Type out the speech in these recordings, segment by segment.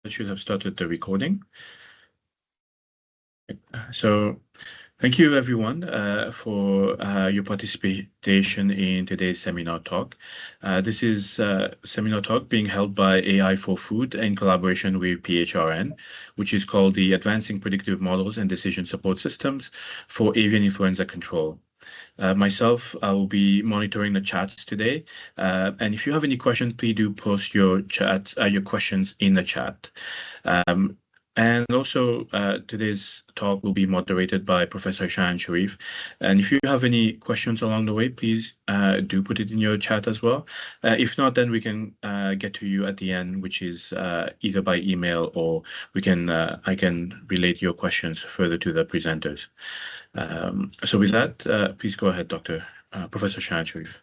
I should have started the recording. So thank you everyone for your participation in today's seminar talk. This is a seminar talk being held by AI for Food in collaboration with PHRN, which is called the Advancing Predictive Models and Decision Support Systems for Avian Influenza Control. Myself, I will be monitoring the chats today. And if you have any questions, please do post your questions in the chat. And also, today's talk will be moderated by Professor Shahan Sharif. And if you have any questions along the way, please do put it in your chat as well. If not, then we can get to you at the end, which is either by email or I can relate your questions further to the presenters. So with that, please go ahead, Professor Shahan Sharif.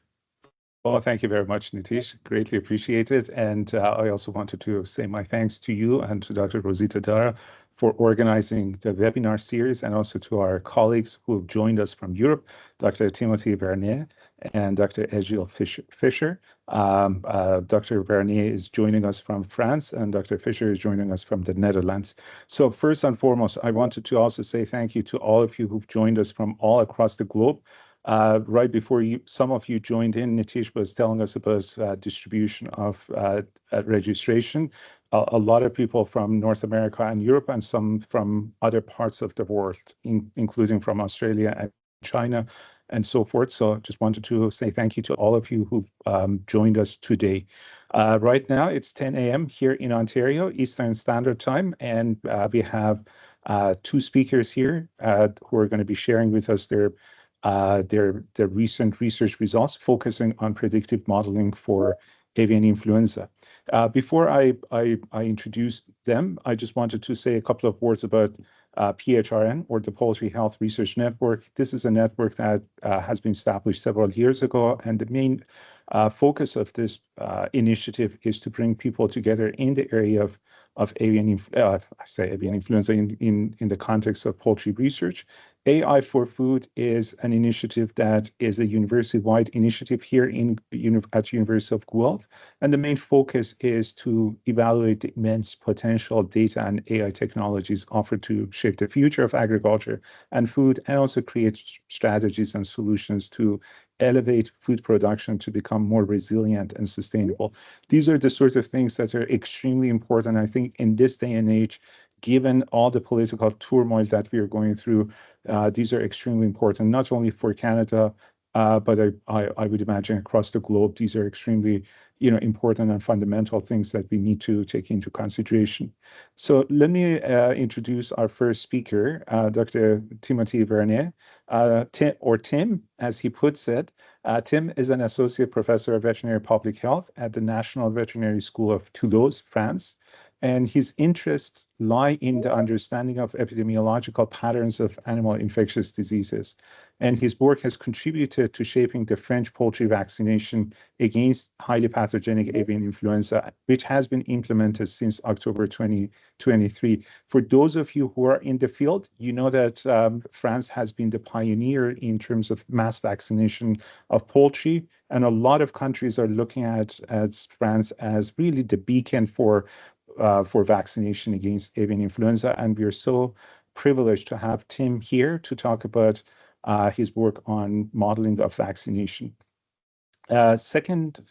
Well, thank you very much, Nitish. Greatly appreciated. And I also wanted to say my thanks to you and to Dr. Rosita Dara for organizing the webinar series, and also to our colleagues who have joined us from Europe, Dr. Timothy Vernier and Dr. Egil Fischer. Dr. Vernier is joining us from France, and Dr. Fischer is joining us from the Netherlands. So first and foremost, I wanted to also say thank you to all of you who've joined us from all across the globe. Right before some of you joined in, Nitish was telling us about distribution of registration. A lot of people from North America and Europe, and some from other parts of the world, including from Australia and China and so forth. So just wanted to say thank you to all of you who joined us today. Right now it's 10 a.m. here in Ontario, Eastern Standard Time, and we have two speakers here who are going to be sharing with us their recent research results focusing on predictive modeling for avian influenza. Before I introduce them, I just wanted to say a couple of words about PHRN, or the Poultry Health Research Network. This is a network that has been established several years ago, and the main focus of this initiative is to bring people together in the area of avian influenza in the context of poultry research. AI for Food is an initiative that is a university-wide initiative here at University of Guelph, and the main focus is to evaluate the immense potential data and AI technologies offered to shape the future of agriculture and food, and also create strategies and solutions to elevate food production to become more resilient and sustainable. These are the sort of things that are extremely important, I think, in this day and age. Given all the political turmoil that we are going through, these are extremely important, not only for Canada, but I would imagine across the globe. These are extremely, important and fundamental things that we need to take into consideration. So let me introduce our first speaker, Dr. Timothy Vernier, Tim, as he puts it. Tim is an associate professor of veterinary public health at the National Veterinary School of Toulouse, France. And his interests lie in the understanding of epidemiological patterns of animal infectious diseases. And his work has contributed to shaping the French poultry vaccination against highly pathogenic avian influenza, which has been implemented since October 2023. For those of you who are in the field, you know that France has been the pioneer in terms of mass vaccination of poultry. And a lot of countries are looking at France as really the beacon for vaccination against avian influenza. And we are so privileged to have Tim here to talk about his work on modeling of vaccination. Second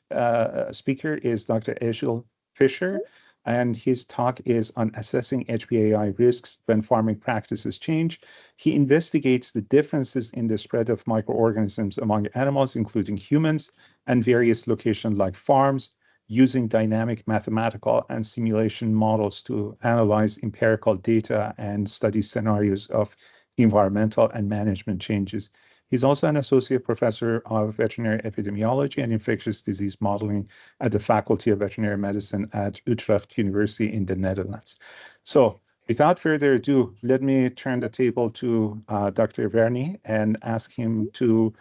speaker is Dr. Egil Fischer, and his talk is on assessing HPAI risks when farming practices change. He investigates the differences in the spread of microorganisms among animals, including humans, and various locations like farms, using dynamic mathematical and simulation models to analyze empirical data and study scenarios of environmental and management changes. He's also an associate professor of veterinary epidemiology and infectious disease modeling at the Faculty of Veterinary Medicine at Utrecht University in the Netherlands. So without further ado, let me turn the table to Dr. Vernier and ask him to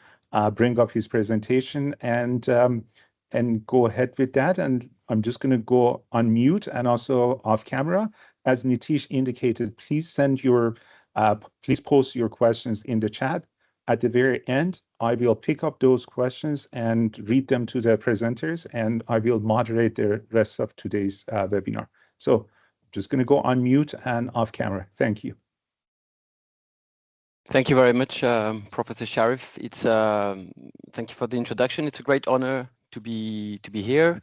bring up his presentation and go ahead with that. And I'm just going to go on mute and also off camera. As Nitish indicated, please please post your questions in the chat. At the very end, I will pick up those questions and read them to the presenters, and I will moderate the rest of today's webinar. So just going to go on mute and off camera. Thank you. Thank you very much, Professor Sharif. It's thank you for the introduction. It's a great honor to be here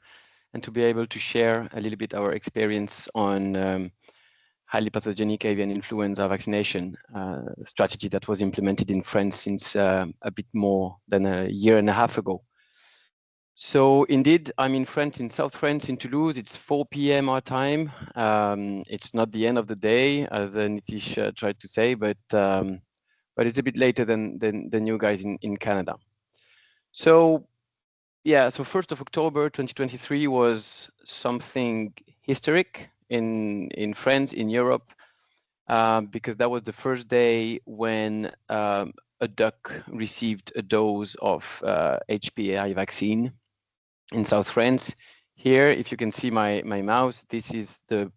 and to be able to share a little bit our experience on highly pathogenic avian influenza vaccination strategy that was implemented in France since a bit more than a year and a half ago. So indeed, I'm in France, in South France, in Toulouse. It's 4 p.m. our time. It's not the end of the day, as Nitish tried to say, but it's a bit later than you guys in Canada. So yeah, so 1st of October 2023 was something historic in France, in Europe, because that was the first day when a duck received a dose of HPAI vaccine in South France. Here, if you can see my mouse, this is the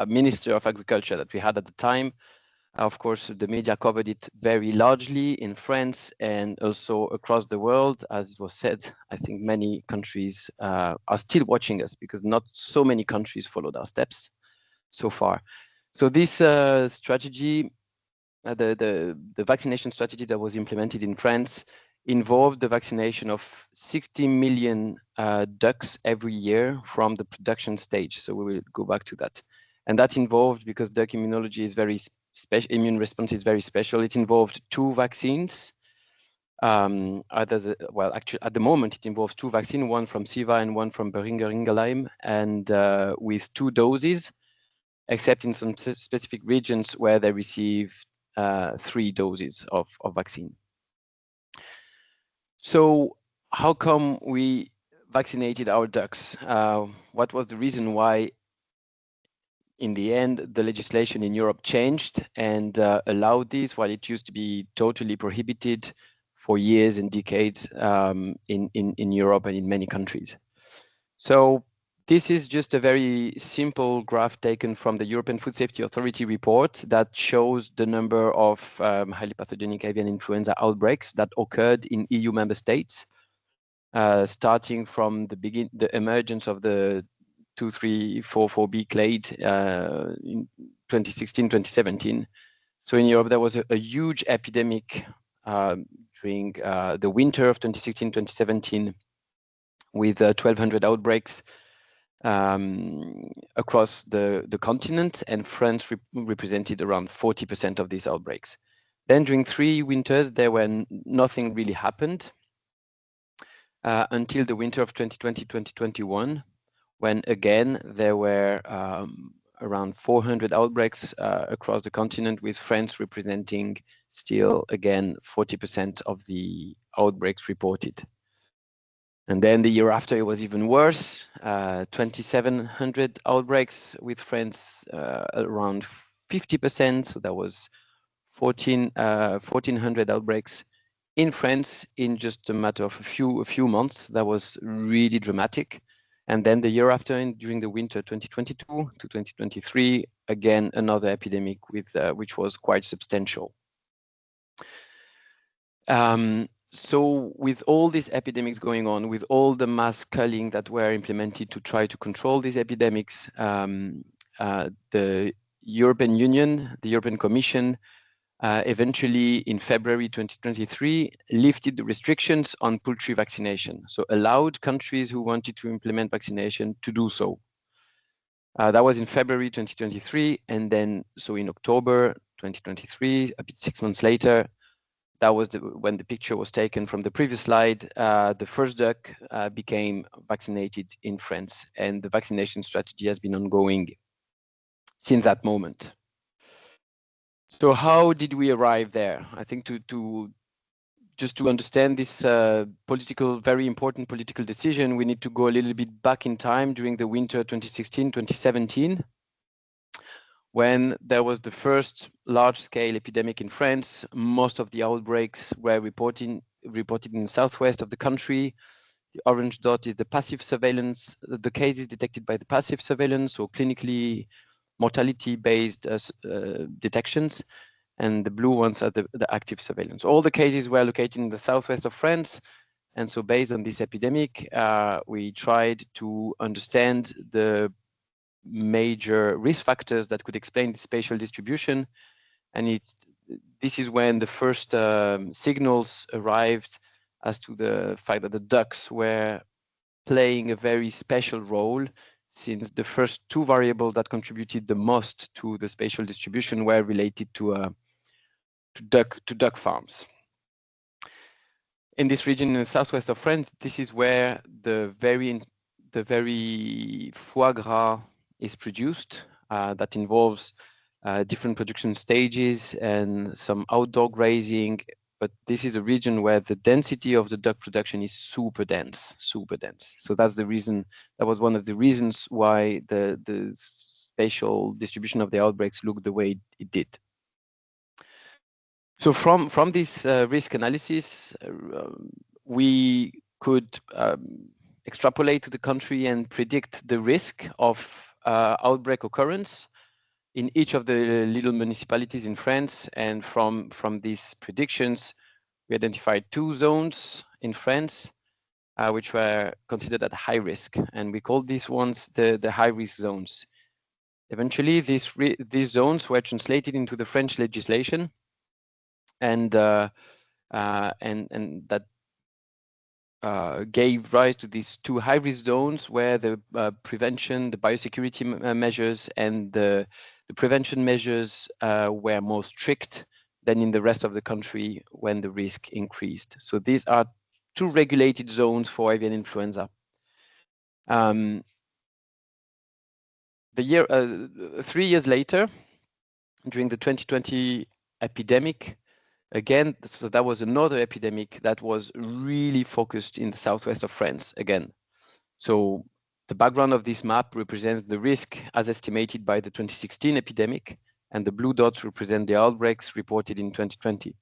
Minister of Agriculture that we had at the time. Of course, the media covered it very largely in France and also across the world. As it was said, I think many countries are still watching us because not so many countries followed our steps so far. So this strategy, the vaccination strategy that was implemented in France involved the vaccination of 60 million ducks every year from the production stage. So we will go back to that. And that involved, because duck immunology is very special, immune response is very special, it involved 2 vaccines. Well, actually, at the moment, it involves 2 vaccines, one from Siva and one from Boehringer Ingelheim, and with 2 doses, except in some specific regions where they receive 3 doses of vaccine. So how come we vaccinated our ducks? What was the reason why, in the end, the legislation in Europe changed and allowed this, while it used to be totally prohibited for years and decades in Europe and in many countries? So this is just a very simple graph taken from the European Food Safety Authority report that shows the number of highly pathogenic avian influenza outbreaks that occurred in EU member states, starting from the emergence of the 2344B clade in 2016, 2017. So in Europe, there was a huge epidemic during the winter of 2016, 2017, with 1,200 outbreaks across the continent, and France represented around 40% of these outbreaks. Then during 3 winters, nothing really happened until the winter of 2020-2021, when again there were around 400 outbreaks across the continent, with France representing still again 40% of the outbreaks reported. And then the year after, it was even worse, 2,700 outbreaks, with France around 50%. So that was 1,400 outbreaks in France in just a matter of a few months. That was really dramatic. And then the year after, during the winter 2022 to 2023, again, another epidemic which was quite substantial. So with all these epidemics going on, with all the mass culling that were implemented to try to control these epidemics, the European Union, the European Commission, eventually in February 2023, lifted the restrictions on poultry vaccination. So allowed countries who wanted to implement vaccination to do so. That was in February 2023. And then, so in October 2023, a bit 6 months later, that was when the picture was taken from the previous slide. The first duck became vaccinated in France, and the vaccination strategy has been ongoing since that moment. So how did we arrive there? I think just to understand this very important political decision, we need to go a little bit back in time during the winter 2016-2017. When there was the first large-scale epidemic in France. Most of the outbreaks were reported in the southwest of the country. The orange dot is the passive surveillance, the cases detected by the passive surveillance, or clinically mortality-based detections, and the blue ones are the active surveillance. All the cases were located in the southwest of France, and so based on this epidemic, we tried to understand the major risk factors that could explain the spatial distribution. And this is when the first signals arrived as to the fact that the ducks were playing a very special role, since the first two variables that contributed the most to the spatial distribution were related to duck farms. In this region in the southwest of France, this is where the very foie gras is produced. That involves different production stages and some outdoor grazing. But this is a region where the density of the duck production is super dense. So that's the reason. That was one of the reasons why the spatial distribution of the outbreaks looked the way it did. So from this risk analysis, we could extrapolate to the country and predict the risk of outbreak occurrence in each of the little municipalities in France. And from these predictions, we identified 2 zones in France, which were considered at high risk. And we called these ones the high-risk zones. Eventually, these zones were translated into the French legislation, and that gave rise to these 2 high-risk zones, where the prevention, the biosecurity measures, and the prevention measures were more strict than in the rest of the country when the risk increased. So these are 2 regulated zones for avian influenza. 3 years later, during the 2020 epidemic, again, so that was another epidemic that was really focused in the southwest of France again. So the background of this map represents the risk as estimated by the 2016 epidemic, and the blue dots represent the outbreaks reported in 2020.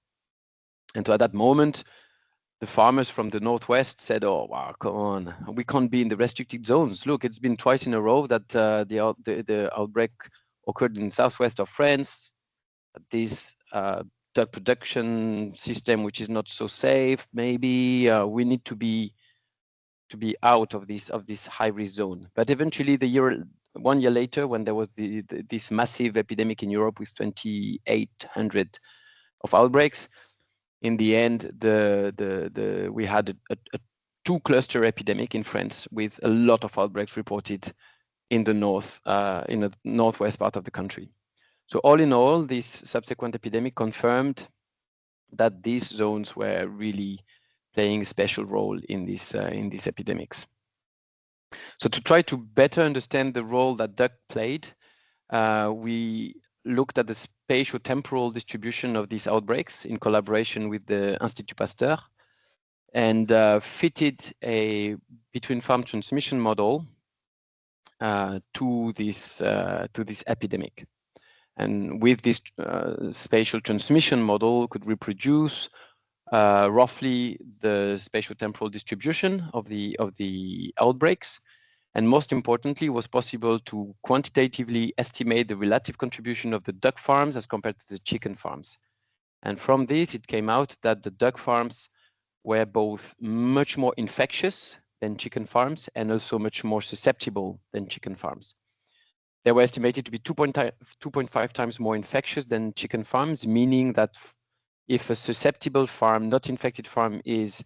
And so at that moment, the farmers from the northwest said, "Oh, wow, come on, we can't be in the restricted zones. Look, it's been twice in a row that the outbreak occurred in the southwest of France. This duck production system, which is not so safe, maybe we need to be out of this high-risk zone." But eventually, 1 year later, when there was this massive epidemic in Europe with 2,800 of outbreaks, in the end, we had a 2-cluster epidemic in France with a lot of outbreaks reported in the northwest part of the country. So all in all, this subsequent epidemic confirmed that these zones were really playing a special role in these epidemics. So to try to better understand the role that duck played, we looked at the spatio-temporal distribution of these outbreaks in collaboration with the Institut Pasteur, and fitted a between-farm transmission model to this epidemic. And with this spatial transmission model, could reproduce roughly the spatio-temporal distribution of the outbreaks, and most importantly, was possible to quantitatively estimate the relative contribution of the duck farms as compared to the chicken farms. And from this, it came out that the duck farms were both much more infectious than chicken farms and also much more susceptible than chicken farms. They were estimated to be 2.5 times more infectious than chicken farms, meaning that if a susceptible farm, not infected farm, is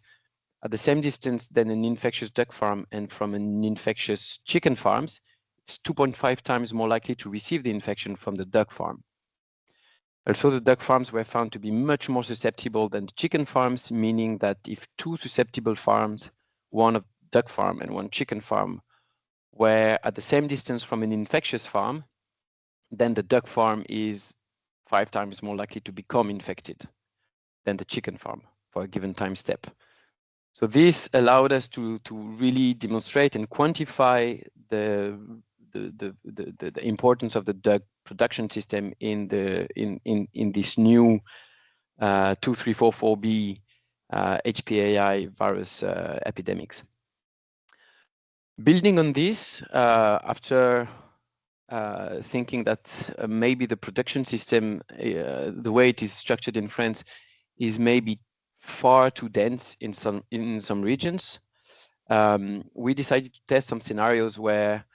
at the same distance than an infectious duck farm and from an infectious chicken farms, it's 2.5 times more likely to receive the infection from the duck farm. Also, the duck farms were found to be much more susceptible than the chicken farms, meaning that if 2 susceptible farms, one duck farm and one chicken farm, were at the same distance from an infectious farm, then the duck farm is 5 times more likely to become infected than the chicken farm for a given time step. So this allowed us to really demonstrate and quantify the importance of the duck production system in this new 2344B HPAI virus epidemics. Building on this, after thinking that maybe the production system, the way it is structured in France, is maybe far too dense in some regions, we decided to test some scenarios where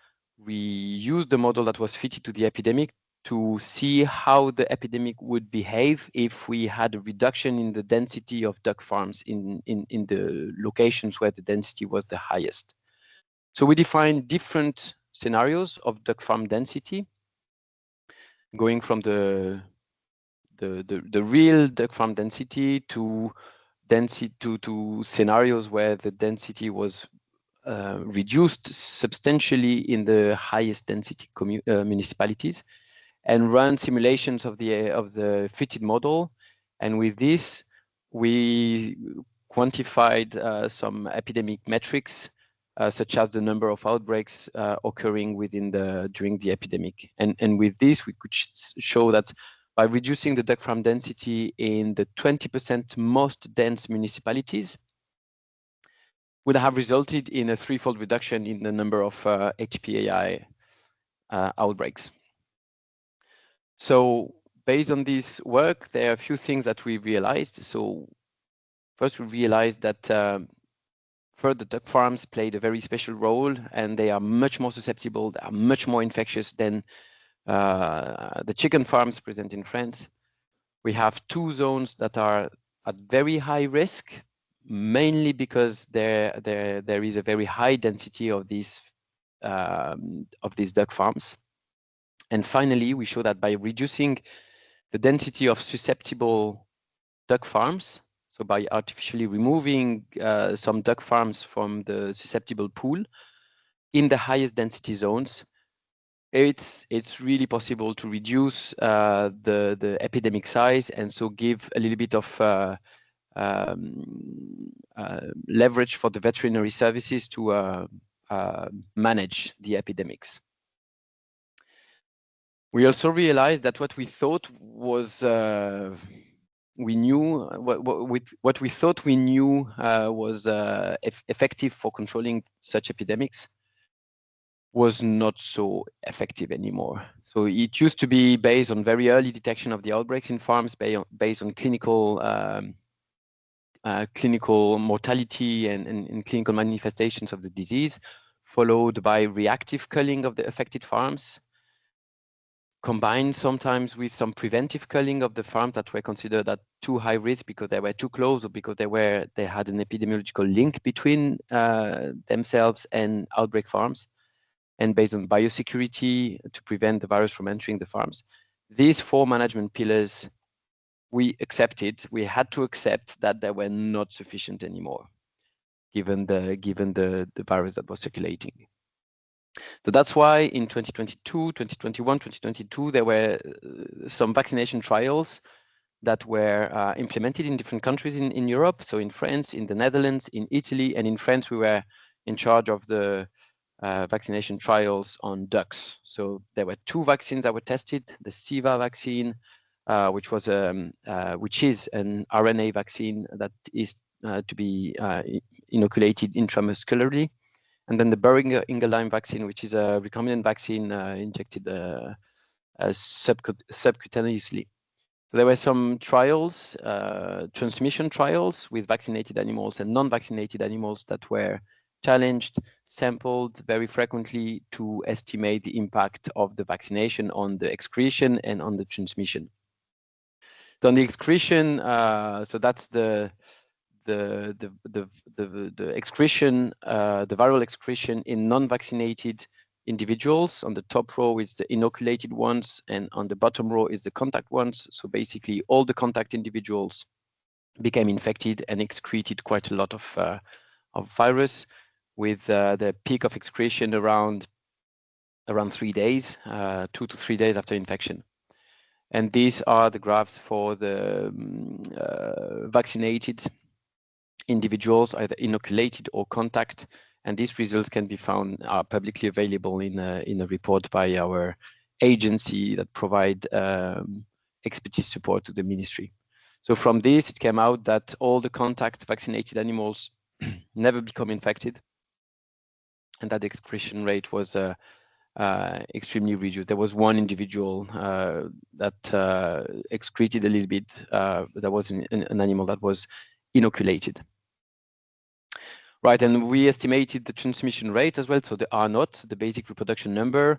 we used the model that was fitted to the epidemic to see how the epidemic would behave if we had a reduction in the density of duck farms in the locations where the density was the highest. So we defined different scenarios of duck farm density, going from the real duck farm density to scenarios where the density was reduced substantially in the highest density municipalities, and run simulations of the fitted model. And with this, we quantified some epidemic metrics, such as the number of outbreaks occurring during the epidemic. And with this, we could show that by reducing the duck farm density in the 20% most dense municipalities, would have resulted in a threefold reduction in the number of HPAI outbreaks. So based on this work, there are a few things that we realized. So first, we realized that further duck farms played a very special role, and they are much more susceptible, they are much more infectious than the chicken farms present in France. We have two zones that are at very high risk, mainly because there is a very high density of these duck farms. And finally, we show that by reducing the density of susceptible duck farms, so by artificially removing some duck farms from the susceptible pool in the highest density zones, it's really possible to reduce the epidemic size, and so give a little bit of leverage for the veterinary services to manage the epidemics. We also realized that what we thought was effective for controlling such epidemics was not so effective anymore. So it used to be based on very early detection of the outbreaks in farms, based on clinical mortality and clinical manifestations of the disease, followed by reactive culling of the affected farms, combined sometimes with some preventive culling of the farms that were considered at too high risk because they were too close, or because they had an epidemiological link between themselves and outbreak farms, and based on biosecurity to prevent the virus from entering the farms. These four management pillars, we had to accept that they were not sufficient anymore, given the virus that was circulating. So that's why in 2021, 2022, there were some vaccination trials that were implemented in different countries in Europe. So in France, in the Netherlands, in Italy, and in France, we were in charge of the vaccination trials on ducks. So there were two vaccines that were tested: the SIVA vaccine, which is an RNA vaccine that is to be inoculated intramuscularly, and then the Boehringer Ingelheim vaccine, which is a recombinant vaccine injected subcutaneously. So there were some trials, transmission trials with vaccinated animals and non-vaccinated animals that were challenged, sampled very frequently to estimate the impact of the vaccination on the excretion and on the transmission. So on the excretion, so that's the excretion, the viral excretion in non-vaccinated individuals. On the top row is the inoculated ones, and on the bottom row is the contact ones. So basically, all the contact individuals became infected and excreted quite a lot of virus, with the peak of excretion around 3 days, 2 to 3 days after infection. And these are the graphs for the vaccinated individuals, either inoculated or contact, and these results can be found, are publicly available in a report by our agency that provide expertise support to the ministry. So from this, it came out that all the contact vaccinated animals never become infected, and that the excretion rate was extremely reduced. There was one individual that excreted a little bit. That was an animal that was inoculated. Right, and we estimated the transmission rate as well, so the R naught, the basic reproduction number,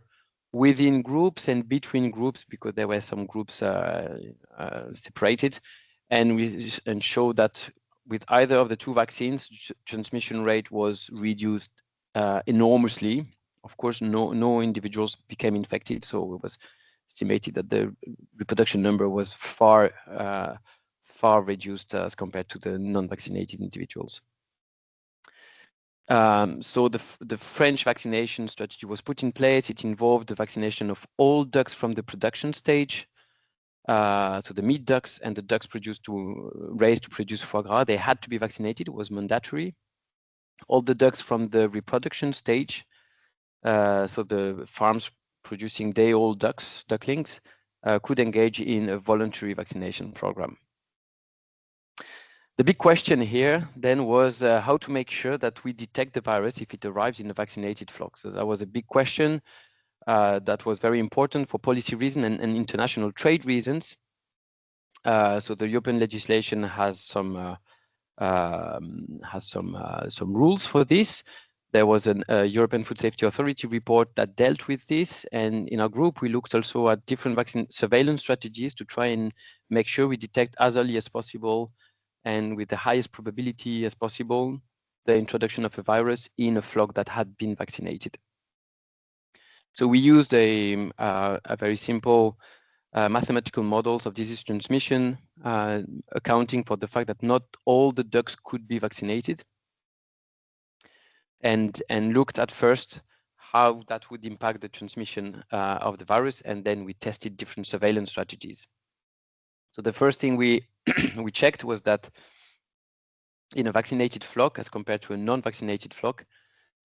within groups and between groups, because there were some groups separated, and showed that with either of the two vaccines, transmission rate was reduced enormously. Of course, no individuals became infected, so it was estimated that the reproduction number was far reduced as compared to the non-vaccinated individuals. So the French vaccination strategy was put in place. It involved the vaccination of all ducks from the production stage. So the meat ducks and the ducks raised to produce foie gras, they had to be vaccinated. It was mandatory. All the ducks from the reproduction stage, so the farms producing day-old ducklings, could engage in a voluntary vaccination program. The big question here then was how to make sure that we detect the virus if it arrives in a vaccinated flock. So that was a big question that was very important for policy reasons and international trade reasons. So the European legislation has some rules for this. There was a European Food Safety Authority report that dealt with this, and in our group we looked also at different vaccine surveillance strategies to try and make sure we detect as early as possible and with the highest probability as possible the introduction of a virus in a flock that had been vaccinated. So we used a very simple mathematical models of disease transmission, accounting for the fact that not all the ducks could be vaccinated, and looked at first how that would impact the transmission of the virus, and then we tested different surveillance strategies. So the first thing we we checked was that in a vaccinated flock as compared to a non-vaccinated flock,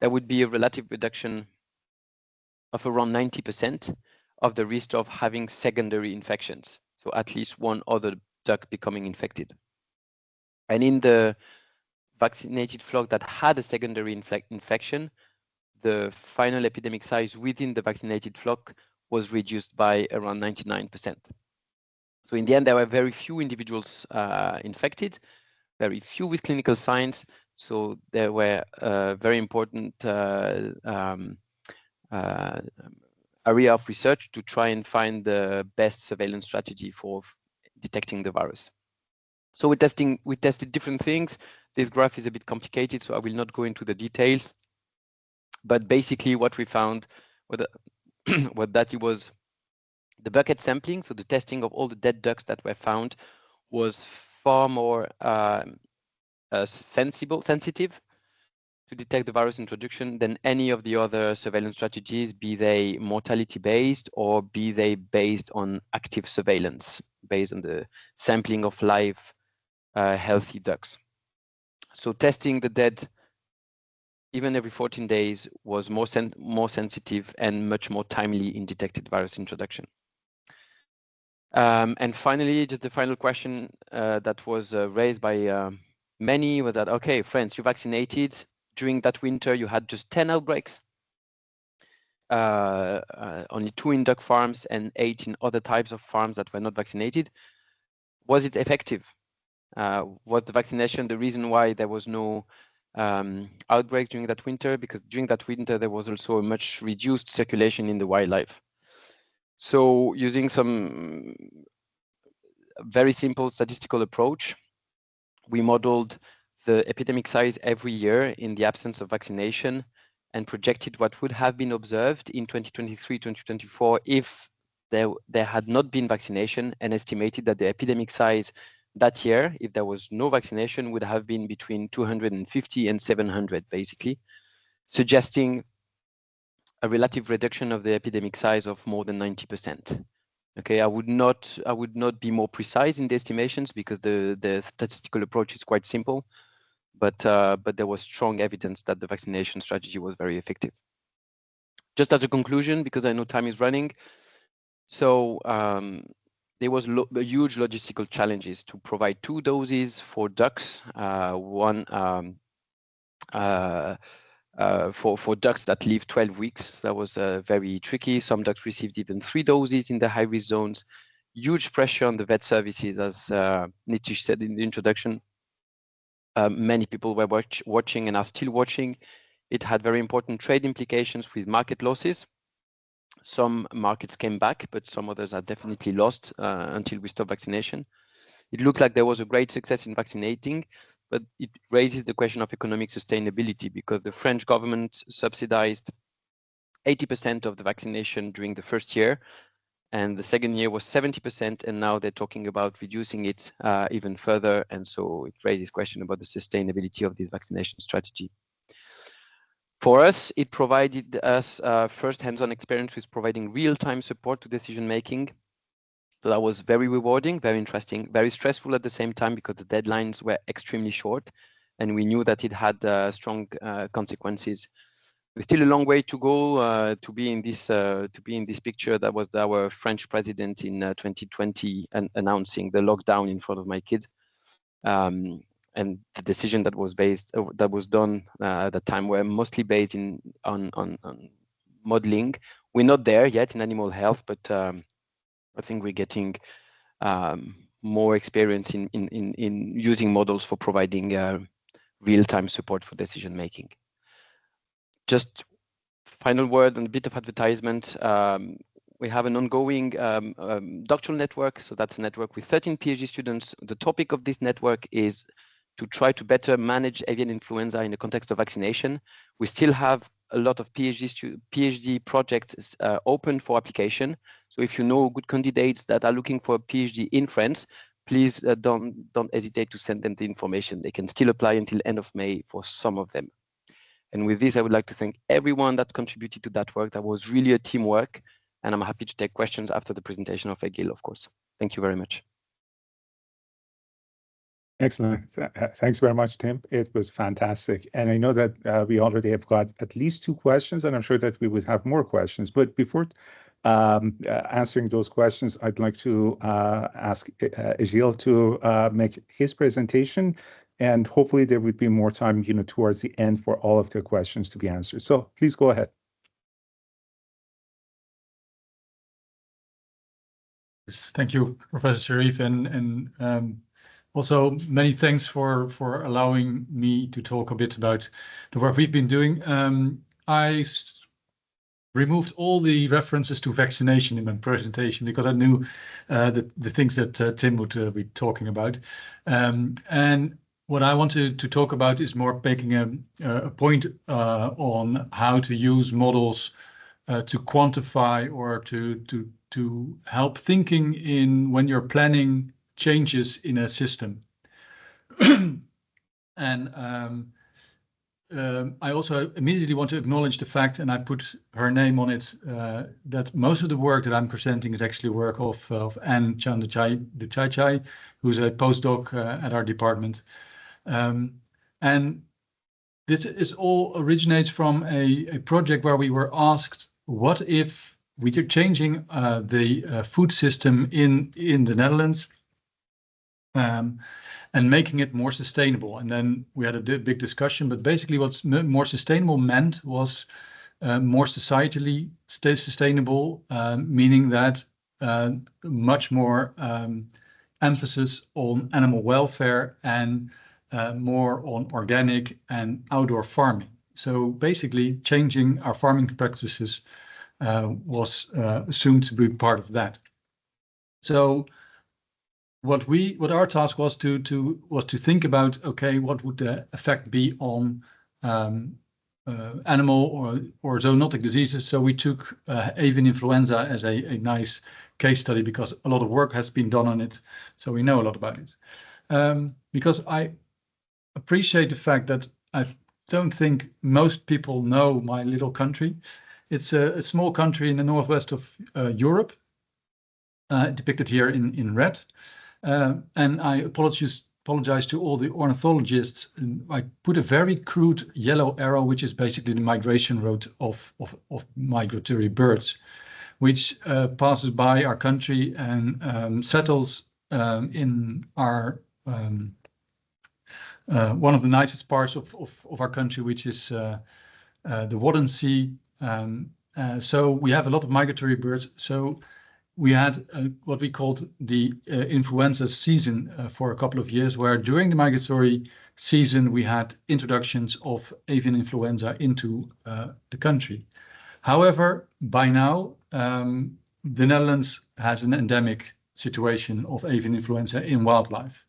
there would be a relative reduction of around 90% of the risk of having secondary infections. So at least one other duck becoming infected. And in the vaccinated flock that had a secondary infection, the final epidemic size within the vaccinated flock was reduced by around 99%. So in the end, there were very few individuals infected, very few with clinical signs. So there were very important area of research to try and find the best surveillance strategy for detecting the virus. So we tested different things. This graph is a bit complicated, so I will not go into the details. But basically what we found was that it was the bucket sampling, so the testing of all the dead ducks that were found, was far more sensitive to detect the virus introduction than any of the other surveillance strategies, be they mortality based or be they based on active surveillance, based on the sampling of live healthy ducks. So testing the dead even every 14 days was more sensitive and much more timely in detected virus introduction. And finally, just the final question that was raised by many was that, okay, friends, you vaccinated. During that winter, you had just 10 outbreaks, only 2 in duck farms and 8 in other types of farms that were not vaccinated. Was it effective? Was the vaccination the reason why there was no outbreak during that winter? Because during that winter, there was also a much reduced circulation in the wildlife. So using some very simple statistical approach, we modeled the epidemic size every year in the absence of vaccination and projected what would have been observed in 2023, 2024 if there had not been vaccination, and estimated that the epidemic size that year, if there was no vaccination, would have been between 250 and 700, basically, suggesting a relative reduction of the epidemic size of more than 90%. Okay, I would not be more precise in the estimations because the statistical approach is quite simple, but there was strong evidence that the vaccination strategy was very effective. Just as a conclusion, because I know time is running, so there was huge logistical challenges to provide 2 doses for ducks, one for ducks that live 12 weeks. That was very tricky. Some ducks received even 3 doses in the high-risk zones. Huge pressure on the vet services, as Nitish said in the introduction. many people were watching and are still watching. It had very important trade implications with market losses. Some markets came back, but some others are definitely lost until we stop vaccination. It looked like there was a great success in vaccinating, but it raises the question of economic sustainability, because the French government subsidized 80% of the vaccination during the first year, and the second year was 70%, and now they're talking about reducing it even further, and so it raises question about the sustainability of this vaccination strategy. For us, it provided us first hands-on experience with providing real-time support to decision-making. So that was very rewarding, very interesting, very stressful at the same time, because the deadlines were extremely short, and we knew that it had strong consequences. There's still a long way to go to be in this picture. That was our French president in 2020 announcing the lockdown in front of my kids. And the decision that was done at the time were mostly based on modeling. We're not there yet in animal health, but I think we're getting more experience in using models for providing real-time support for decision making. Just final word and a bit of advertisement. We have an ongoing doctoral network. So that's a network with 13 PhD students. The topic of this network is to try to better manage avian influenza in the context of vaccination. We still have a lot of PhD projects open for application. So if you know good candidates that are looking for a PhD in France, please don't hesitate to send them the information. They can still apply until end of May for some of them. And with this, I would like to thank everyone that contributed to that work. That was really a teamwork, and I'm happy to take questions after the presentation of Egil, of course. Thank you very much. Excellent. Thanks very much, Tim. It was fantastic. And I know that we already have got at least 2 questions, and I'm sure that we would have more questions. But before answering those questions, I'd like to ask Egil to make his presentation, and hopefully there would be more time, towards the end for all of the questions to be answered. So please go ahead. Yes, thank you, Professor Sharif, and also many thanks for allowing me to talk a bit about the work we've been doing. I removed all the references to vaccination in my presentation because I knew the things that Tim would be talking about. And what I wanted to talk about is more making a point on how to use models to quantify or to help thinking in when you're planning changes in a system. And I also immediately want to acknowledge the fact, and I put her name on it, that most of the work that I'm presenting is actually work of Anne Chan-Duchai, who's a postdoc at our department. And this all originates from a project where we were asked, what if we are changing the food system in the Netherlands and making it more sustainable? And then we had a big discussion, but basically what more sustainable meant was more societally sustainable, meaning that much more emphasis on animal welfare and more on organic and outdoor farming. So basically changing our farming practices was assumed to be part of that. So what our task was to think about, okay, what would the effect be on animal or zoonotic diseases? So we took avian influenza as a nice case study because a lot of work has been done on it, so we know a lot about it. Because I appreciate the fact that I don't think most people know my little country. It's a small country in the northwest of Europe, depicted here in red. And I apologize to all the ornithologists. I put a very crude yellow arrow, which is basically the migration route of migratory birds, which passes by our country and settles in our one of the nicest parts of our country, which is the Wadden Sea. So we have a lot of migratory birds. So we had what we called the influenza season for a couple of years, where during the migratory season we had introductions of avian influenza into the country. However, by now, the Netherlands has an endemic situation of avian influenza in wildlife.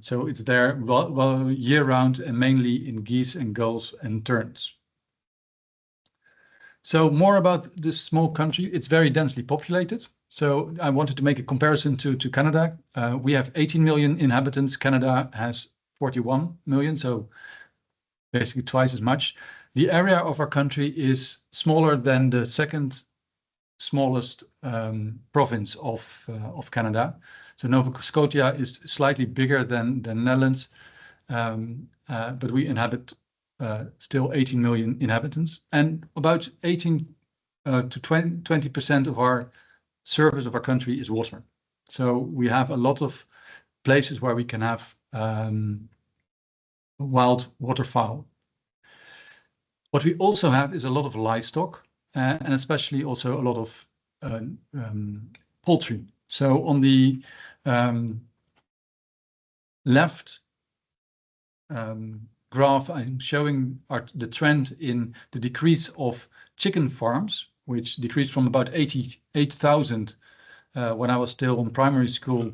So it's there well year-round and mainly in geese and gulls and terns. So more about this small country. It's very densely populated. So I wanted to make a comparison to Canada. We have 18 million inhabitants. Canada has 41 million, so basically twice as much. The area of our country is smaller than the second smallest province of Canada. So Nova Scotia is slightly bigger than Netherlands, but we inhabit still 18 million inhabitants, and about 18 to 20% of our surface of our country is water. So we have a lot of places where we can have wild waterfowl. What we also have is a lot of livestock, and especially also a lot of poultry. So on the left graph, I'm showing the trend in the decrease of chicken farms, which decreased from about 88,000 when I was still in primary school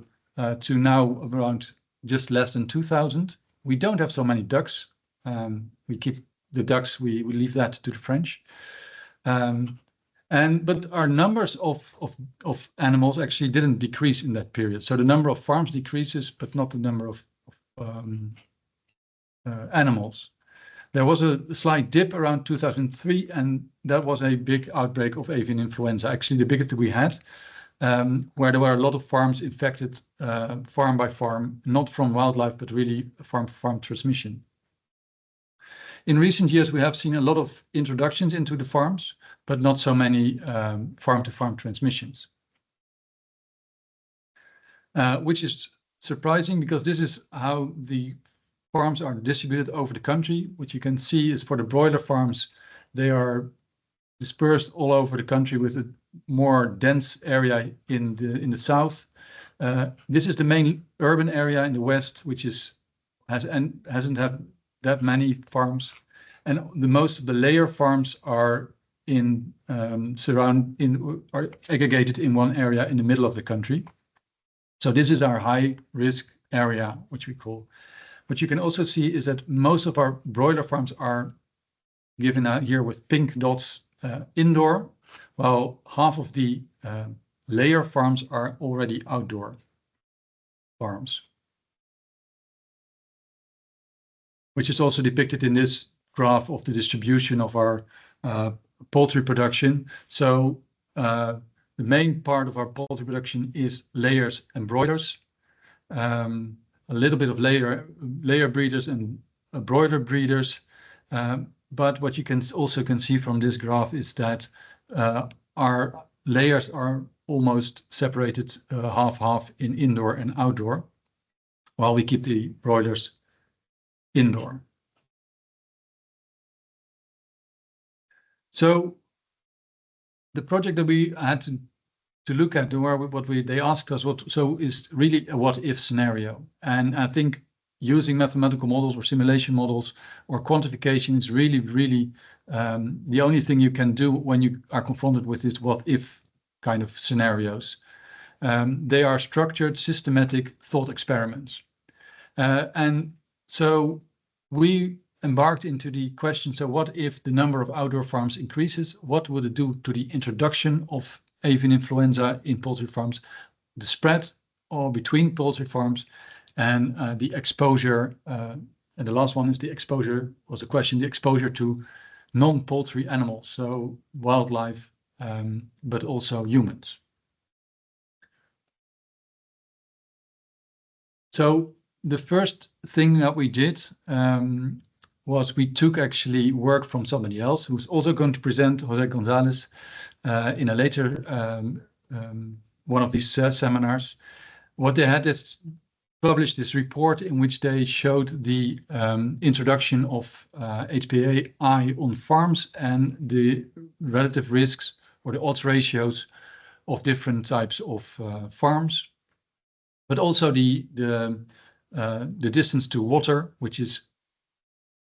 to now around just less than 2,000. We don't have so many ducks. We keep the ducks, we leave that to the French. But our numbers of animals actually didn't decrease in that period. So the number of farms decreases, but not the number of animals. There was a slight dip around 2003, and that was a big outbreak of avian influenza, actually the biggest that we had, where there were a lot of farms infected farm by farm, not from wildlife, but really farm-to-farm transmission. In recent years, we have seen a lot of introductions into the farms, but not so many farm-to-farm transmissions, which is surprising because this is how the farms are distributed over the country. What you can see is for the broiler farms, they are dispersed all over the country with a more dense area in the south. This is the main urban area in the west, which hasn't had that many farms, and most of the layer farms are are aggregated in one area in the middle of the country. So this is our high risk area, which we call. What you can also see is that most of our broiler farms are given out here with pink dots indoor, while half of the layer farms are already outdoor farms, which is also depicted in this graph of the distribution of our poultry production. So the main part of our poultry production is layers and broilers. A little bit of layer breeders and broiler breeders. But what you can also see from this graph is that our layers are almost separated half-half in indoor and outdoor, while we keep the broilers indoor. So the project that we had to look at, they asked us is really a what-if scenario. And I think using mathematical models or simulation models or quantification is really the only thing you can do when you are confronted with this what-if kind of scenarios. They are structured, systematic thought experiments. And so we embarked into the question, so what if the number of outdoor farms increases? What would it do to the introduction of avian influenza in poultry farms, the spread or between poultry farms, and the exposure, and the last one is the exposure, was the question, the exposure to non-poultry animals, so wildlife, but also humans. So the first thing that we did was we took actually work from somebody else who's also going to present, Jose Gonzalez, in a later one of these seminars. What they had is published this report in which they showed the introduction of HPAI on farms and the relative risks or the odds ratios of different types of farms, but also the distance to water, which is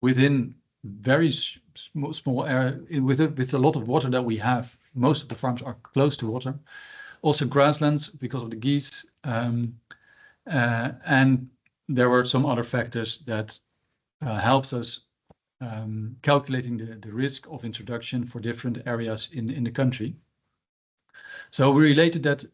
within very small area with a lot of water that we have. Most of the farms are close to water. Also grasslands because of the geese, and there were some other factors that helped us calculating the risk of introduction for different areas in the country. So we related that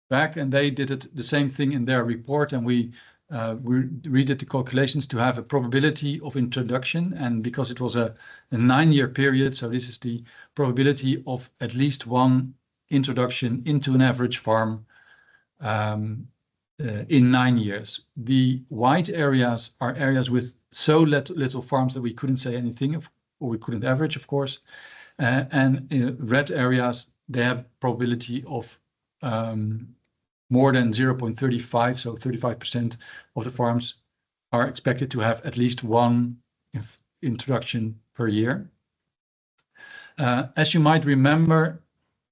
back, and they did it the same thing in their report, and we redid the calculations to have a probability of introduction. And because it was a 9-year period, so this is the probability of at least one introduction into an average farm in 9 years. The white areas are areas with so little farms that we couldn't say anything of, or we couldn't average, of course. And in red areas, they have probability of more than 0.35, so 35% of the farms are expected to have at least one introduction per year. As you might remember,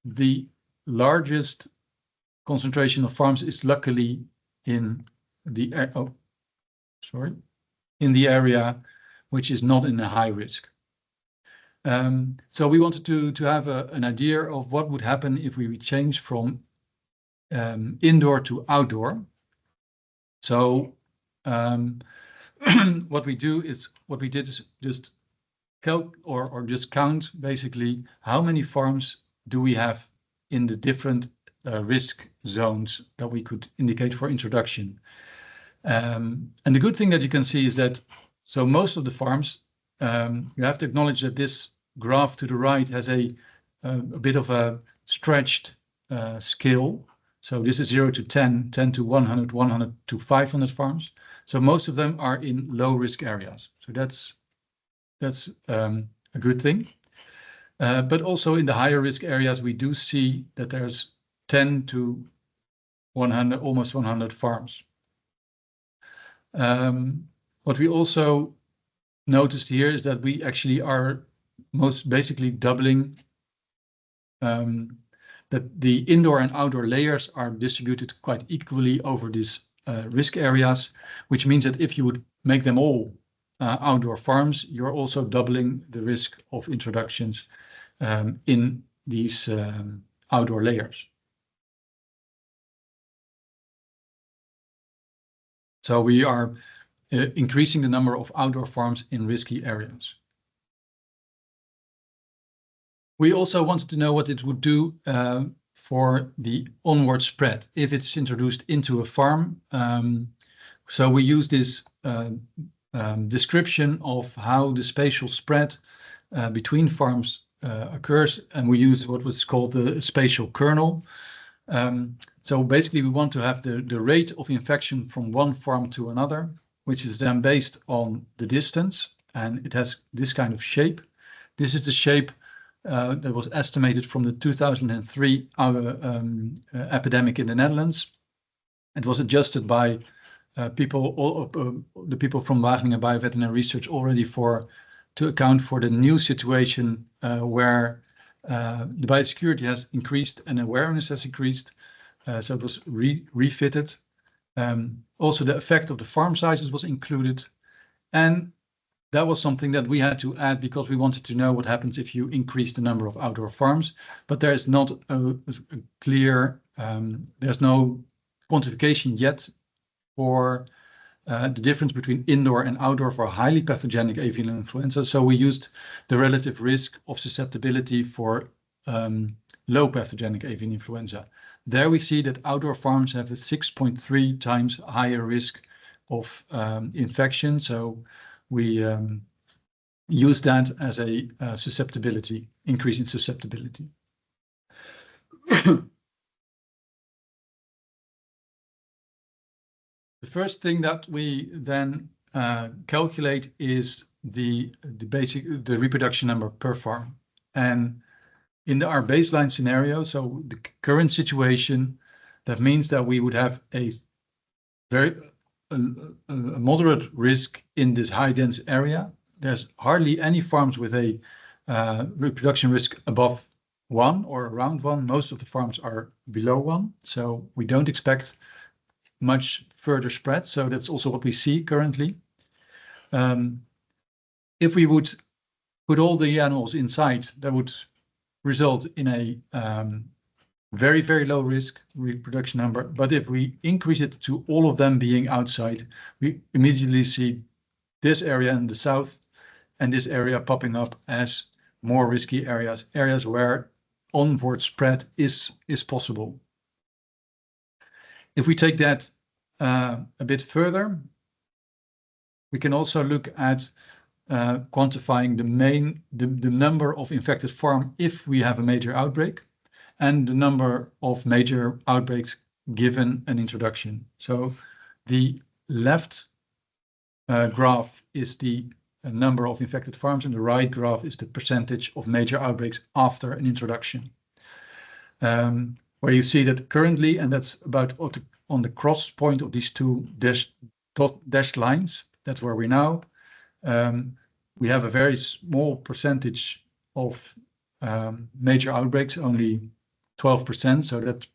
the largest concentration of farms is luckily in the in the area which is not in a high risk. So we wanted to have an idea of what would happen if we would change from indoor to outdoor. So what we did is just just count basically how many farms do we have in the different risk zones that we could indicate for introduction. And the good thing that you can see is that so most of the farms, you have to acknowledge that this graph to the right has a bit of a stretched scale. So this is 0 to 10, 10 to 100, 100 to 500 farms. So most of them are in low risk areas. So that's a good thing. But also in the higher risk areas, we do see that there's 10 to 100, almost 100 farms. What we also noticed here is that we actually are most basically doubling that the indoor and outdoor layers are distributed quite equally over these risk areas, which means that if you would make them all outdoor farms, you're also doubling the risk of introductions in these outdoor layers. So we are increasing the number of outdoor farms in risky areas. We also wanted to know what it would do for the onward spread if it's introduced into a farm. So we use this description of how the spatial spread between farms occurs, and we use what was called the spatial kernel. So basically we want to have the rate of infection from one farm to another, which is then based on the distance, and it has this kind of shape. This is the shape that was estimated from the 2003 epidemic in the Netherlands. It was adjusted by the people from Wageningen Bioveterinary Research already to account for the new situation where the biosecurity has increased and awareness has increased. So it was refitted. Also, the effect of the farm sizes was included. And that was something that we had to add because we wanted to know what happens if you increase the number of outdoor farms. But there is not a clear, there's no quantification yet for the difference between indoor and outdoor for highly pathogenic avian influenza. So we used the relative risk of susceptibility for low pathogenic avian influenza. There we see that outdoor farms have a 6.3 times higher risk of infection. So we use that as a susceptibility, increase in susceptibility. The first thing that we then calculate is the reproduction number per farm. And in our baseline scenario, so the current situation, that means that we would have a very moderate risk in this high dense area. There's hardly any farms with a reproduction risk above 1 or around 1. Most of the farms are below 1, so we don't expect much further spread. So that's also what we see currently. If we would put all the animals inside, that would result in a very, very low risk reproduction number. But if we increase it to all of them being outside, we immediately see this area in the south and this area popping up as more risky areas, areas where onward spread is possible. If we take that a bit further, we can also look at quantifying the number of infected farms if we have a major outbreak, and the number of major outbreaks given an introduction. So the left graph is the number of infected farms, and the right graph is the percentage of major outbreaks after an introduction. Where you see that currently, and that's about on the cross point of these two dashed lines, that's where we're now. We have a very small percentage of major outbreaks, only 12%. So that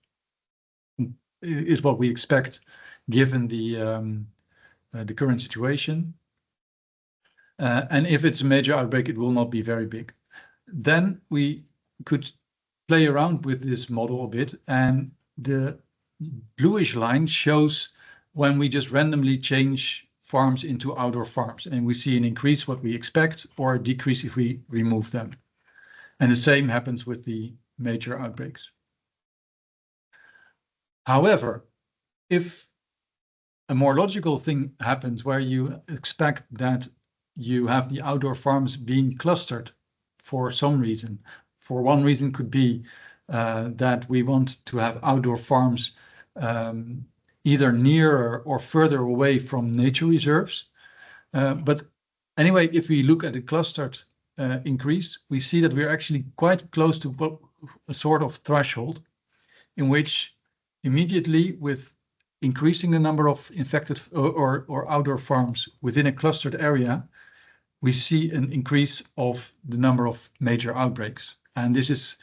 is what we expect given the current situation. And if it's a major outbreak, it will not be very big. Then we could play around with this model a bit, and the bluish line shows when we just randomly change farms into outdoor farms, and we see an increase what we expect or a decrease if we remove them. And the same happens with the major outbreaks. However, if a more logical thing happens where you expect that you have the outdoor farms being clustered for some reason. For one reason could be that we want to have outdoor farms either nearer or further away from nature reserves. But anyway, if we look at a clustered increase, we see that we're actually quite close to a sort of threshold in which immediately with increasing the number of infected or outdoor farms within a clustered area, we see an increase of the number of major outbreaks. And this is,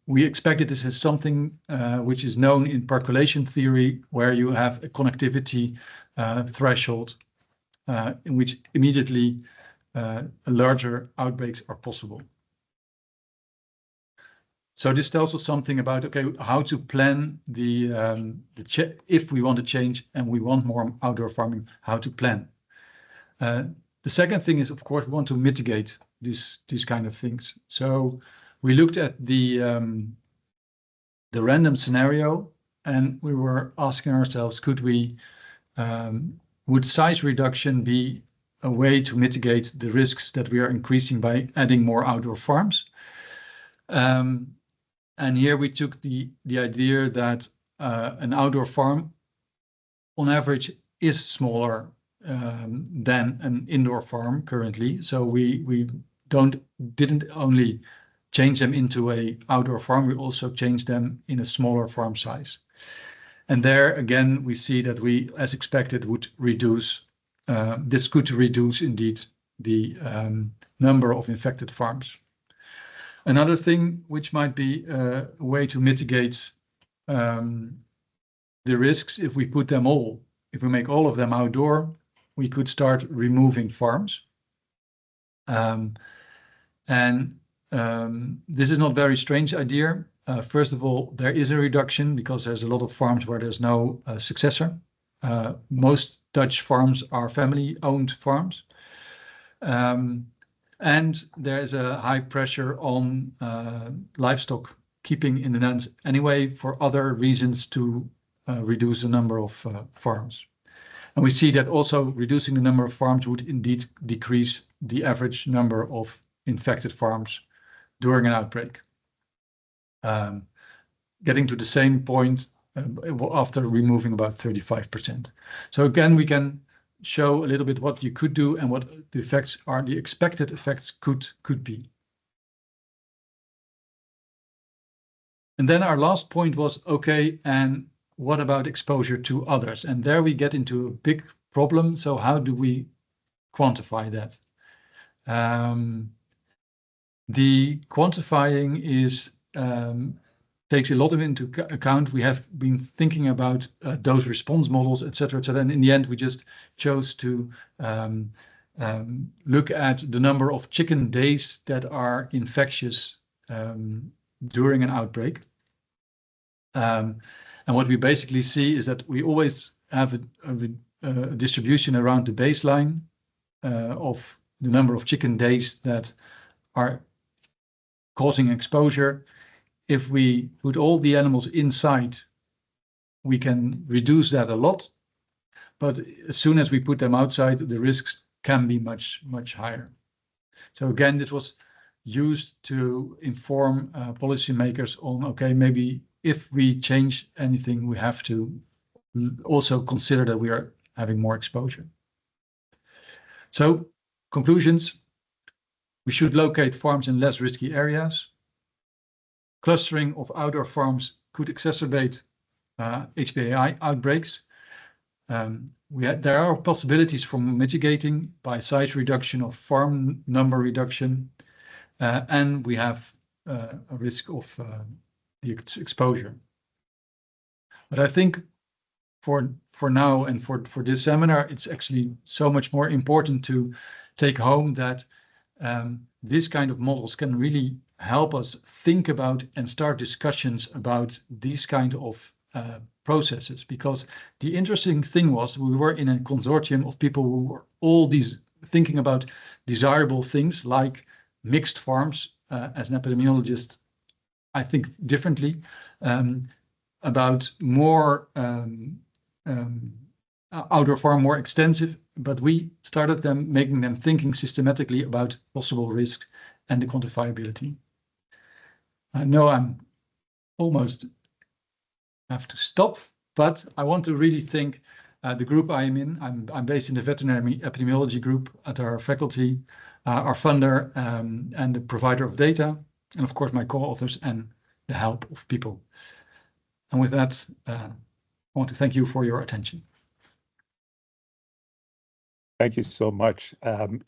we expected this as something which is known in percolation theory, where you have a connectivity threshold in which immediately larger outbreaks are possible. So this tells us something about, okay, how to plan if we want to change and we want more outdoor farming, how to plan. The second thing is, of course, we want to mitigate these kind of things. So we looked at the random scenario, and we were asking ourselves, would size reduction be a way to mitigate the risks that we are increasing by adding more outdoor farms? And here we took the idea that an outdoor farm, on average, is smaller than an indoor farm currently. So we didn't only change them into an outdoor farm, we also changed them in a smaller farm size. And there again, we see that we, as expected, would reduce. This could reduce indeed the number of infected farms. Another thing which might be a way to mitigate the risks, if we put them all, if we make all of them outdoor, we could start removing farms. This is not a very strange idea. First of all, there is a reduction because there's a lot of farms where there's no successor. Most Dutch farms are family-owned farms. And there's a high pressure on livestock keeping in the Netherlands anyway for other reasons to reduce the number of farms. And we see that also reducing the number of farms would indeed decrease the average number of infected farms during an outbreak. Getting to the same point after removing about 35%. So again, we can show a little bit what you could do and what the effects are, the expected effects could be. And then our last point was, okay, and what about exposure to others? And there we get into a big problem. So how do we quantify that? The quantifying is takes a lot of into account. We have been thinking about dose response models, etc., etc. And in the end, we just chose to look at the number of chicken days that are infectious during an outbreak. And what we basically see is that we always have a distribution around the baseline of the number of chicken days that are causing exposure. If we put all the animals inside, we can reduce that a lot. But as soon as we put them outside, the risks can be much, much higher. So again, this was used to inform policymakers on, okay, maybe if we change anything, we have to also consider that we are having more exposure. So conclusions, we should locate farms in less risky areas. Clustering of outdoor farms could exacerbate HPAI outbreaks. There are possibilities for mitigating by size reduction of farm number reduction, and we have a risk of exposure. But I think for now and for this seminar, it's actually so much more important to take home that this kind of models can really help us think about and start discussions about these kind of processes. Because the interesting thing was we were in a consortium of people who were all these thinking about desirable things like mixed farms. As an epidemiologist, I think differently about more outdoor farm, more extensive, but we started making them thinking systematically about possible risks and the quantifiability. I know I'm almost have to stop, but I want to really thank the group I am in. I'm based in the veterinary epidemiology group at our faculty, our funder, and the provider of data, and of course my co-authors and the help of people. And with that, I want to thank you for your attention. Thank you so much.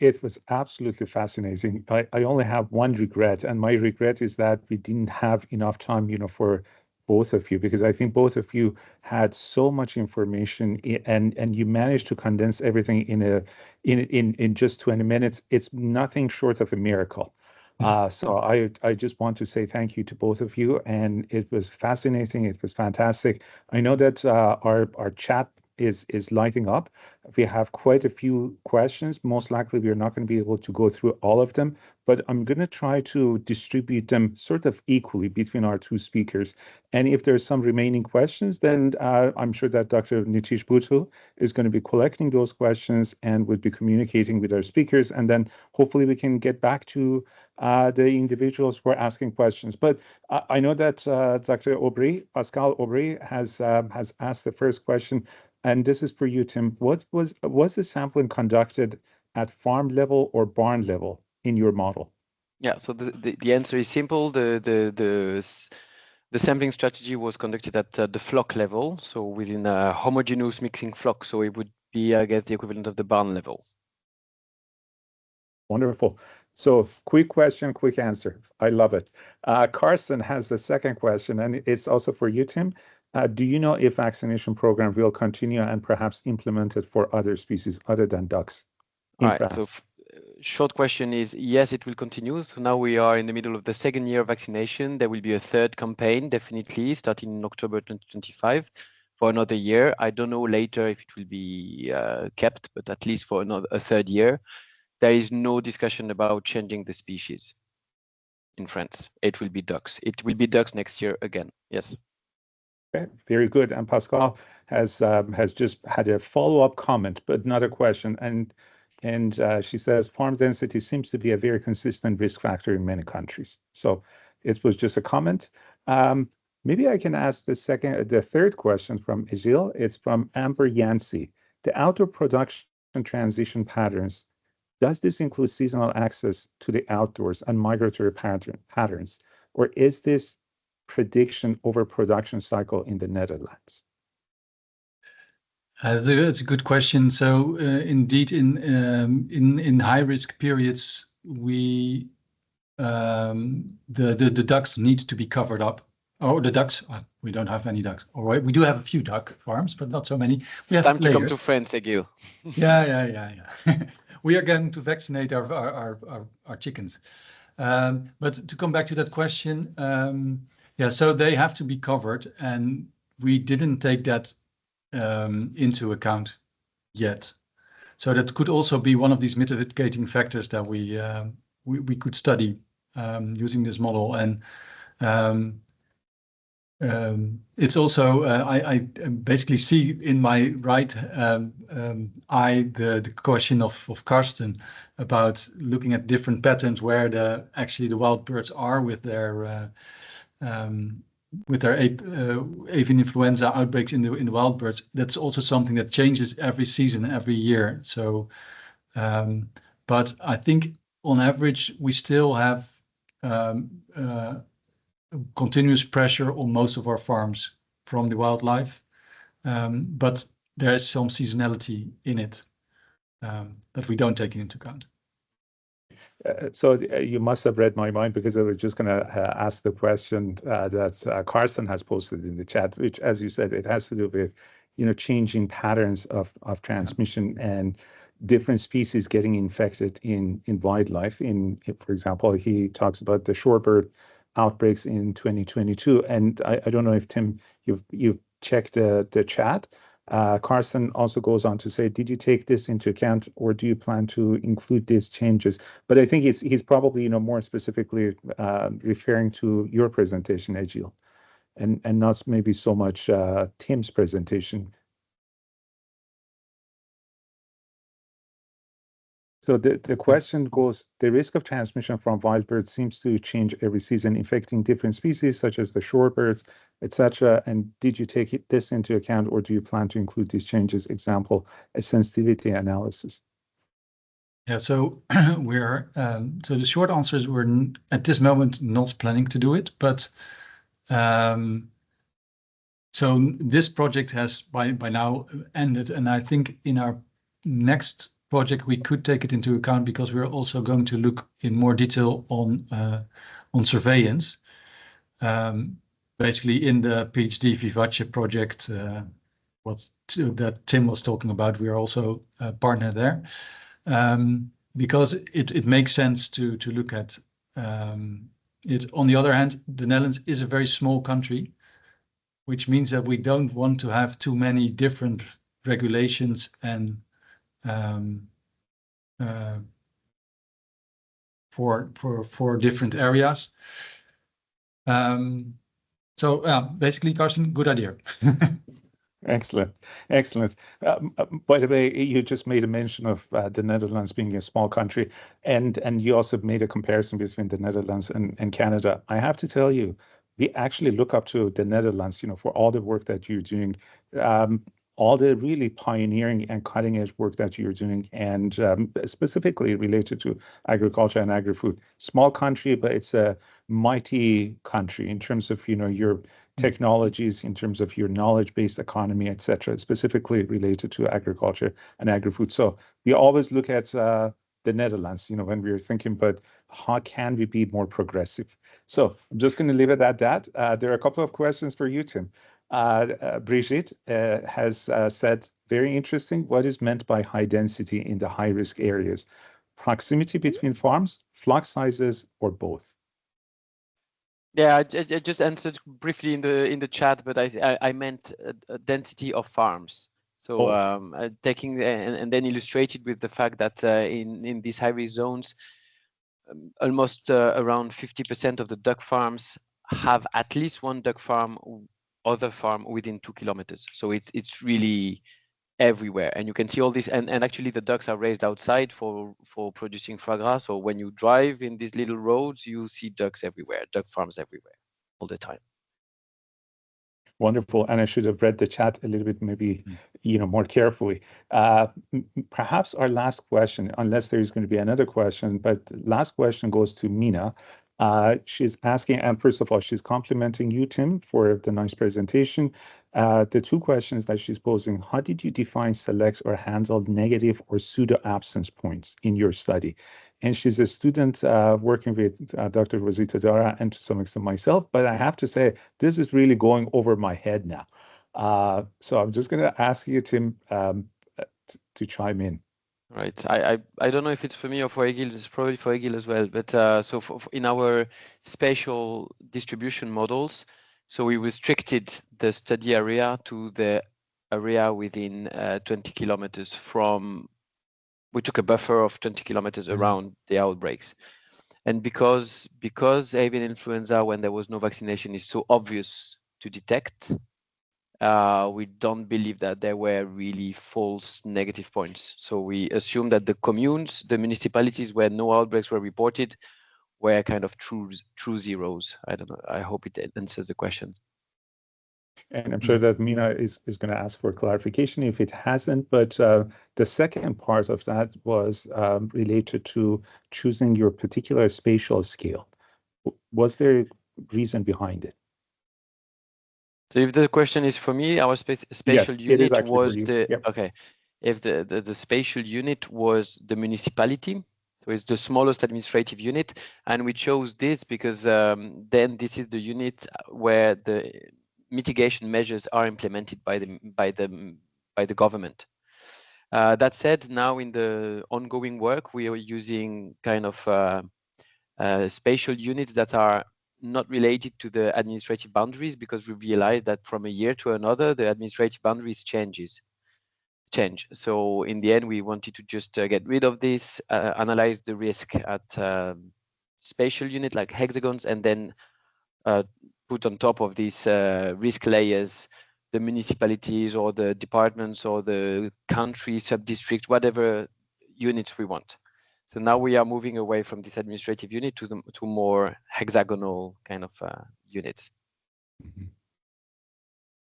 It was absolutely fascinating. I only have one regret, and my regret is that we didn't have enough time, for both of you, because I think both of you had so much information, and you managed to condense everything in just 20 minutes. It's nothing short of a miracle. So I just want to say thank you to both of you, and it was fascinating. It was fantastic. I know that our chat is lighting up. We have quite a few questions. Most likely we're not going to be able to go through all of them, but I'm going to try to distribute them sort of equally between our two speakers. And if there's some remaining questions, then I'm sure that Dr. Nitish Bhutto is going to be collecting those questions and will be communicating with our speakers. And then hopefully we can get back to the individuals who are asking questions. But I know that Dr. Aubry, Pascal Aubry, has asked the first question. And this is for you, Tim. Was the sampling conducted at farm level or barn level in your model? Yeah, so the answer is simple. The sampling strategy was conducted at the flock level, so within a homogeneous mixing flock. So it would be, I guess, the equivalent of the barn level. Wonderful. So quick question, quick answer. I love it. Carsten has the second question, and it's also for you, Tim. Do you know if vaccination program will continue and perhaps implemented for other species other than ducks in France? So short question is yes, it will continue. So now we are in the middle of the second year of vaccination. There will be a third campaign, definitely, starting in October 2025 for another year. I don't know later if it will be kept, but at least for a third year. There is no discussion about changing the species in France. It will be ducks. It will be ducks next year again. Yes. Okay, very good. And Pascal has just had a follow-up comment, but not a question. And she says farm density seems to be a very consistent risk factor in many countries. So it was just a comment. Maybe I can ask the third question from Egil. It's from Amber Yancey. The outdoor production transition patterns, does this include seasonal access to the outdoors and migratory patterns, or is this prediction over production cycle in the Netherlands? That's a good question. So indeed, in high risk periods, we the ducks need to be covered up. Oh, the ducks, we don't have any ducks. Or we do have a few duck farms, but not so many. We have Time to come layers. to France, Egil. Yeah. We are going to vaccinate our chickens. But to come back to that question, yeah, so they have to be covered, and we didn't take that into account yet. So that could also be one of these mitigating factors that we could study using this model. And it's also I basically see in my right eye the question of Karsten about looking at different patterns where actually the wild birds are with their avian influenza outbreaks in the wild birds. That's also something that changes every season, every year. So, but I think on average we still have continuous pressure on most of our farms from the wildlife, but there is some seasonality in it that we don't take into account. So you must have read my mind, because I was just going to ask the question that Carsten has posted in the chat, which, as you said, it has to do with, changing patterns of transmission and different species getting infected in wildlife. For example, he talks about the shorebird outbreaks in 2022, and I don't know if Tim, you've checked the chat. Carsten also goes on to say, did you take this into account, or do you plan to include these changes? But I think he's probably, more specifically referring to your presentation, Egil, and not maybe so much Tim's presentation. So the question goes, the risk of transmission from wild birds seems to change every season, infecting different species such as the shorebirds, etc. And did you take this into account, or do you plan to include these changes? Example, a sensitivity analysis. Yeah, so so the short answer is we're at this moment not planning to do it, but so this project has by now ended, and I think in our next project we could take it into account, because we're also going to look in more detail on surveillance. Basically, in the PhD Vivace project, that Tim was talking about, we are also a partner there, because it makes sense to look at it. On the other hand, the Netherlands is a very small country, which means that we don't want to have too many different regulations and for different areas. So basically, Carsten, good idea. Excellent. By the way, you just made a mention of the Netherlands being a small country, and you also made a comparison between the Netherlands and Canada. I have to tell you, we actually look up to the Netherlands, for all the work that you're doing, all the really pioneering and cutting edge work that you're doing, and specifically related to agriculture and agri-food. Small country, but it's a mighty country in terms of, your technologies, in terms of your knowledge-based economy, etc., specifically related to agriculture and agri-food. So we always look at the Netherlands, when we're thinking about how can we be more progressive. So I'm just going to leave it at that. There are a couple of questions for you, Tim. Brigitte has said, very interesting, what is meant by high density in the high-risk areas? Proximity between farms, flock sizes, or both? Yeah, I just answered briefly in the chat, but I meant a density of farms. So taking and then illustrated with the fact that in these high-risk zones, almost around 50% of the duck farms have at least one duck farm, other farm within 2 kilometers. So it's really everywhere, and you can see all this, and actually the ducks are raised outside for producing foie gras. So when you drive in these little roads, you see ducks everywhere, duck farms everywhere, all the time. Wonderful. And I should have read the chat a little bit, maybe, more carefully. Perhaps our last question, unless there's going to be another question, but the last question goes to Mina. She's asking, and first of all, she's complimenting you, Tim, for the nice presentation. The two questions that she's posing: how did you define, select, or handle negative or pseudo absence points in your study? and she's a student working with Dr. Rosita Dara and to some extent myself. But I have to say, this is really going over my head now. So I'm just going to ask you, Tim, to chime in. Right. I don't know if it's for me or for Egil. It's probably for Egil as well. But so in our spatial distribution models, so we restricted the study area to the area within 20 kilometers from. We took a buffer of 20 kilometers around the outbreaks, and because avian influenza, when there was no vaccination, is so obvious to detect. We don't believe that there were really false negative points. So we assume that the communes, the municipalities where no outbreaks were reported, were kind of true zeros. I don't know. I hope it answers the question. And I'm sure that Mina is going to ask for clarification if it hasn't. But the second part of that was related to choosing your particular spatial scale. Was there a reason behind it? So if the question is for me, our spatial yes, unit was okay. If the spatial unit was the municipality, so it's the smallest administrative unit, and we chose this because then this is the unit where the mitigation measures are implemented by the government. That said, now in the ongoing work, we are using kind of spatial units that are not related to the administrative boundaries, because we realize that from a year to another, the administrative boundaries change. So in the end, we wanted to just get rid of this, analyze the risk at spatial unit like hexagons, and then put on top of these risk layers the municipalities or the departments or the country, sub-district, whatever units we want. So now we are moving away from this administrative unit to more hexagonal kind of units.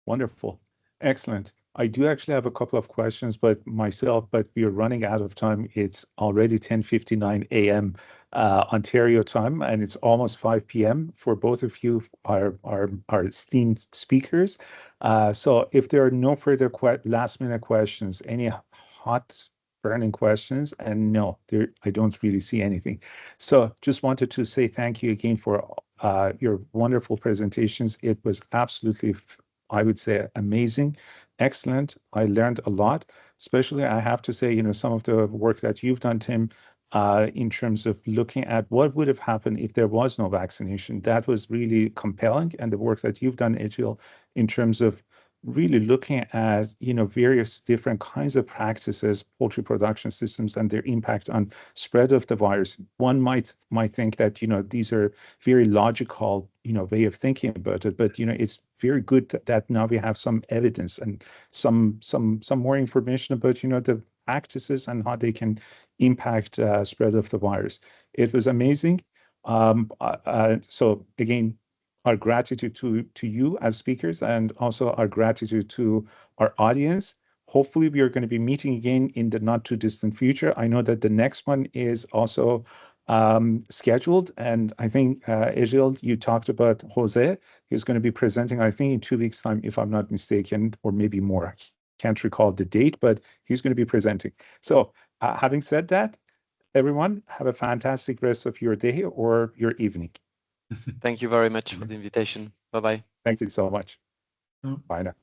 Wonderful. Excellent. I do actually have a couple of questions, but we are running out of time. It's already 10:59 a.m. Ontario time, and it's almost 5 p.m. for both of you, our esteemed speakers. So if there are no further last-minute questions, any hot burning questions, and no, I don't really see anything. So just wanted to say thank you again for your wonderful presentations. It was absolutely, I would say, amazing, excellent. I learned a lot, especially I have to say, some of the work that you've done, Tim, in terms of looking at what would have happened if there was no vaccination. That was really compelling. And the work that you've done, Egil, in terms of really looking at, various different kinds of practices, poultry production systems, and their impact on spread of the virus. One might think that, these are very logical, way of thinking about it, but, it's very good that now we have some evidence and some more information about, the practices and how they can impact spread of the virus. It was amazing. So again, our gratitude to you as speakers, and also our gratitude to our audience. Hopefully, we are going to be meeting again in the not too distant future. I know that the next one is also scheduled, and I think, Egil, you talked about Jose. He's going to be presenting, I think, in 2 weeks' time, if I'm not mistaken, or maybe more. I can't recall the date, but he's going to be presenting. So having said that, everyone, have a fantastic rest of your day or your evening. Thank you very much for the invitation. Bye-bye. Thank you so much. Bye now.